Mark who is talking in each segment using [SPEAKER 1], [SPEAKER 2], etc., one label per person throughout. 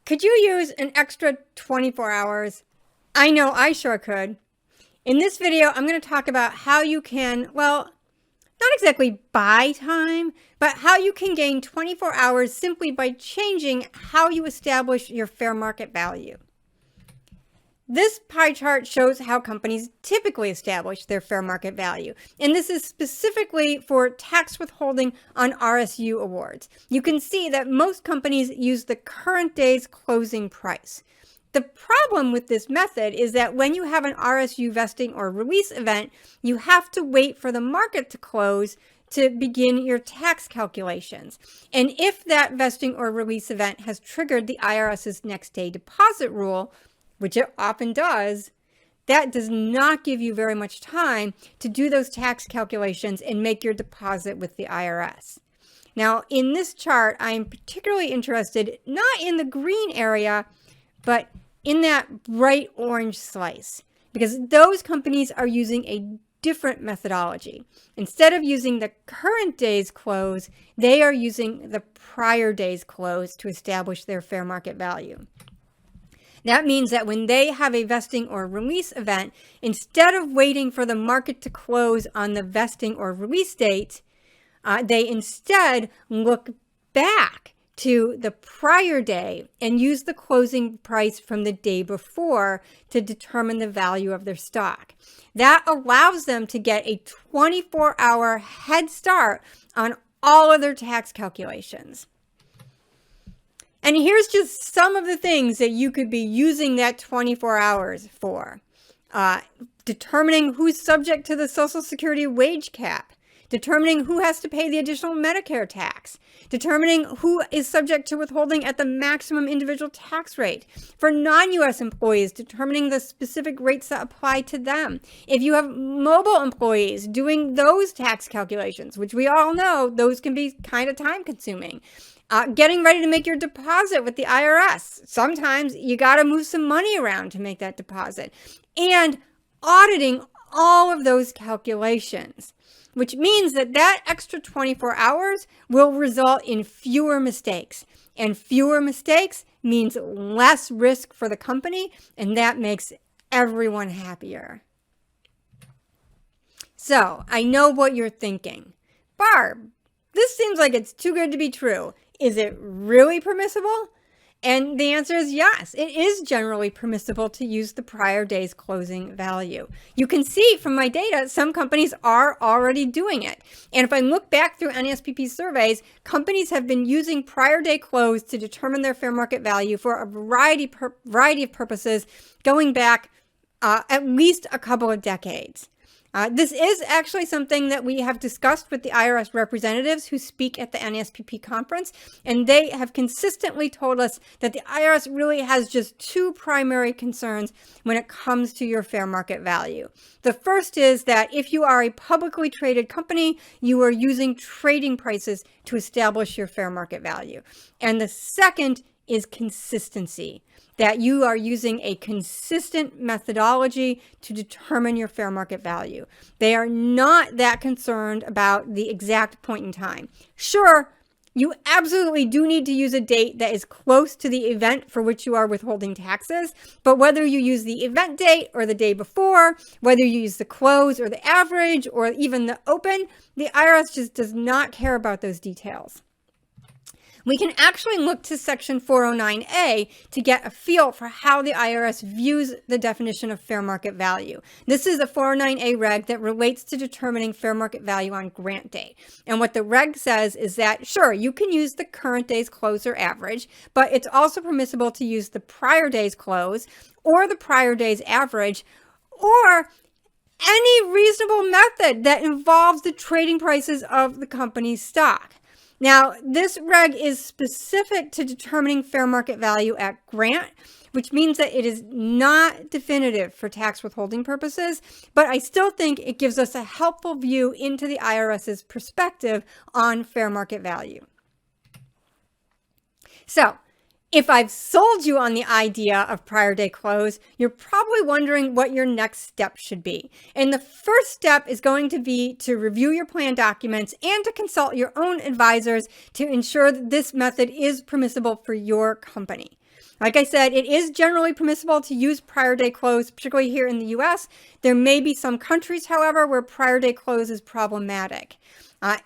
[SPEAKER 1] Could you use an extra 24 hours? I know I sure could. In this video, I'm going to talk about how you can, well, not exactly buy time, but how you can gain 24 hours simply by changing how you establish your fair market value. This pie chart shows how companies typically establish their fair market value, and this is specifically for tax withholding on RSU awards. You can see that most companies use the current day's closing price. The problem with this method is that when you have an RSU vesting or release event, you have to wait for the market to close to begin your tax calculations. And if that vesting or release event has triggered the IRS's next day deposit rule, which it often does, that does not give you very much time to do those tax calculations and make your deposit with the IRS. Now, in this chart, I'm particularly interested not in the green area, but in that bright orange slice, because those companies are using a different methodology. Instead of using the current day's close, they are using the prior day's close to establish their fair market value. That means that when they have a vesting or release event, instead of waiting for the market to close on the vesting or release date, they instead look back to the prior day and use the closing price from the day before to determine the value of their stock. That allows them to get a 24-hour head start on all of their tax calculations. And here's just some of the things that you could be using that 24 hours for. Determining who's subject to the Social Security wage cap. Determining who has to pay the additional Medicare tax. Determining who is subject to withholding at the maximum individual tax rate. For non-U.S. employees, determining the specific rates that apply to them. If you have mobile employees, doing those tax calculations, which we all know those can be kind of time consuming. Getting ready to make your deposit with the IRS. Sometimes you got to move some money around to make that deposit. And auditing all of those calculations, which means that that extra 24 hours will result in fewer mistakes. And fewer mistakes means less risk for the company, and that makes everyone happier. So, I know what you're thinking. Barb, this seems like it's too good to be true. Is it really permissible? And the answer is yes, it is generally permissible to use the prior day's closing value. You can see from my data, some companies are already doing it. And if I look back through NSPP surveys, companies have been using prior day close to determine their fair market value for a variety of purposes going back at least a couple of decades. This is actually something that we have discussed with the IRS representatives who speak at the NSPP conference, and they have consistently told us that the IRS really has just two primary concerns when it comes to your fair market value. The first is that if you are a publicly traded company, you are using trading prices to establish your fair market value. And the second is consistency, that you are using a consistent methodology to determine your fair market value. They are not that concerned about the exact point in time. Sure, you absolutely do need to use a date that is close to the event for which you are withholding taxes, but whether you use the event date or the day before, whether you use the close or the average or even the open, the IRS just does not care about those details. We can actually look to Section 409A to get a feel for how the IRS views the definition of fair market value. This is a 409A reg that relates to determining fair market value on grant date. And what the reg says is that, sure, you can use the current day's close or average, but it's also permissible to use the prior day's close or the prior day's average or any reasonable method that involves the trading prices of the company's stock. Now, this reg is specific to determining fair market value at grant, which means that it is not definitive for tax withholding purposes, but I still think it gives us a helpful view into the IRS's perspective on fair market value. So, if I've sold you on the idea of prior day close, you're probably wondering what your next step should be. And the first step is going to be to review your plan documents and to consult your own advisors to ensure that this method is permissible for your company. Like I said, it is generally permissible to use prior day close, particularly here in the US. There may be some countries, however, where prior day close is problematic.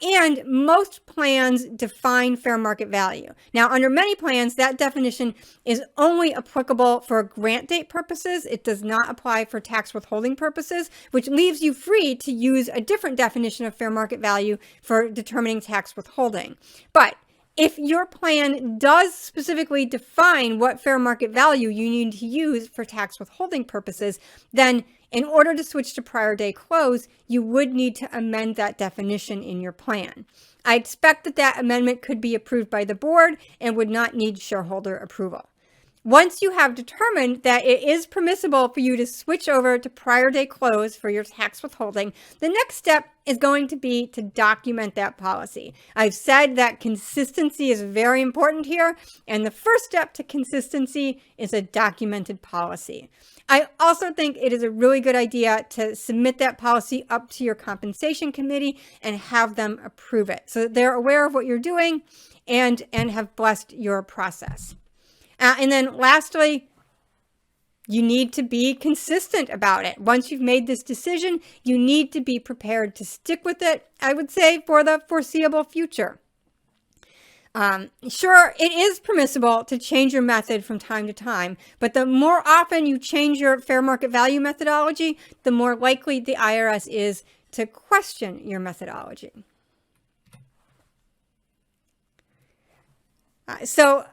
[SPEAKER 1] And most plans define fair market value. Now, under many plans, that definition is only applicable for grant date purposes. It does not apply for tax withholding purposes, which leaves you free to use a different definition of fair market value for determining tax withholding. But if your plan does specifically define what fair market value you need to use for tax withholding purposes, then in order to switch to prior day close, you would need to amend that definition in your plan. I expect that that amendment could be approved by the board and would not need shareholder approval. Once you have determined that it is permissible for you to switch over to prior day close for your tax withholding, the next step is going to be to document that policy. I've said that consistency is very important here, and the first step to consistency is a documented policy. I also think it is a really good idea to submit that policy up to your compensation committee and have them approve it so that they're aware of what you're doing and have blessed your process. And then lastly, you need to be consistent about it. Once you've made this decision, you need to be prepared to stick with it, I would say, for the foreseeable future. Sure, it is permissible to change your method from time to time, but the more often you change your fair market value methodology, the more likely the IRS is to question your methodology. So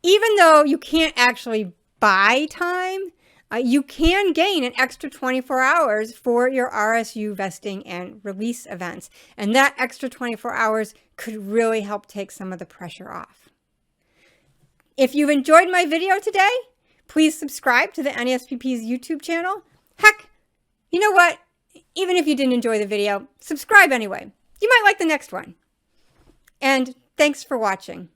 [SPEAKER 1] even though you can't actually buy time, you can gain an extra 24 hours for your RSU vesting and release events. And that extra 24 hours could really help take some of the pressure off. If you've enjoyed my video today, please subscribe to the NASPP's YouTube channel. Heck, you know what? Even if you didn't enjoy the video, subscribe anyway. You might like the next one. And thanks for watching.